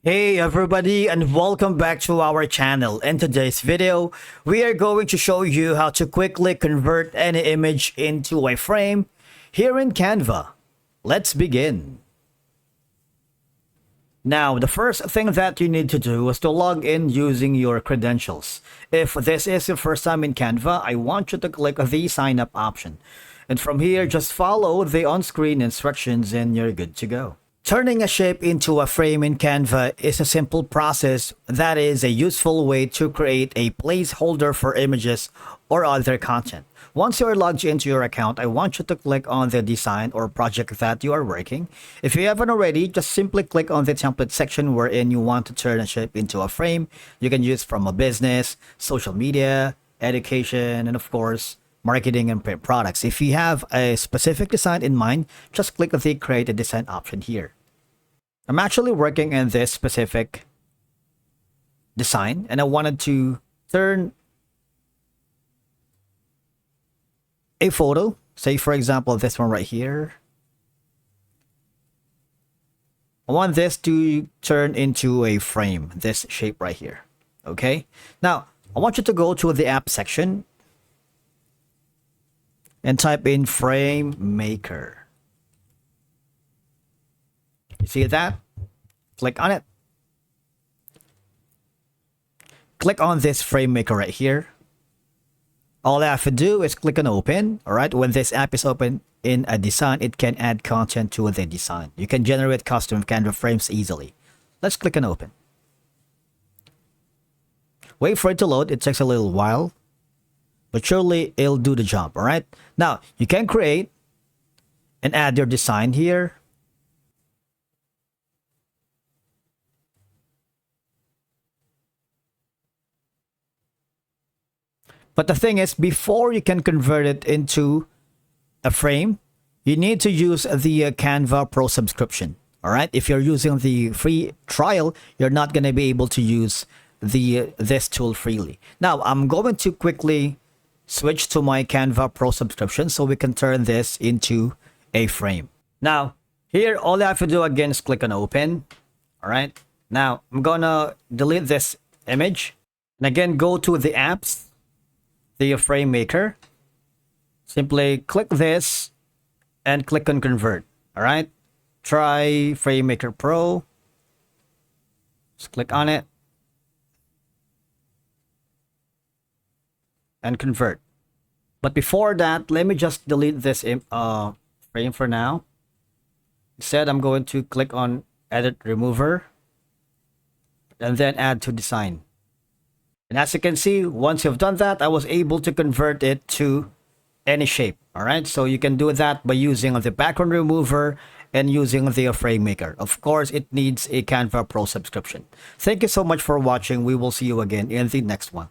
Hey everybody, and welcome back to our channel. In today's video, we are going to show you how to quickly convert any image into a frame here in Canva. Let's begin. Now, the first thing that you need to do is to log in using your credentials. If this is your first time in Canva, I want you to click the sign up option. And from here, just follow the on-screen instructions and you're good to go. Turning a shape into a frame in Canva is a simple process that is a useful way to create a placeholder for images or other content. Once you are logged into your account, I want you to click on the design or project that you are working. If you haven't already, just simply click on the template section wherein you want to turn a shape into a frame. You can use from a business, social media, education, and of course, marketing and print products. If you have a specific design in mind, just click the create a design option here. I'm actually working in this specific design and I wanted to turn a photo, say for example this one right here. I want this to turn into a frame, this shape right here. Okay, now I want you to go to the app section and type in frame maker. You see that? Click on it. Click on this frame maker right here. All I have to do is click on open. All right, when this app is open in a design, it can add content to the design. You can generate custom Canva frames easily. Let's click on open. Wait for it to load. It takes a little while, but surely it'll do the job. All right, now you can create and add your design here. But the thing is, before you can convert it into a frame, you need to use the Canva Pro subscription. All right, if you're using the free trial, you're not going to be able to use this tool freely. Now, I'm going to quickly switch to my Canva Pro subscription so we can turn this into a frame. Now, here, all I have to do again is click on open. All right, now I'm gonna delete this image and again go to the apps, the frame maker. Simply click this and click on convert. All right, try frame maker pro. Just click on it and convert. But before that, let me just delete this frame for now. Instead, I'm going to click on edit remover and then add to design. And as you can see, once you've done that, I was able to convert it to any shape. All right, so you can do that by using the background remover and using the frame maker. Of course, it needs a Canva Pro subscription. Thank you so much for watching. We will see you again in the next one.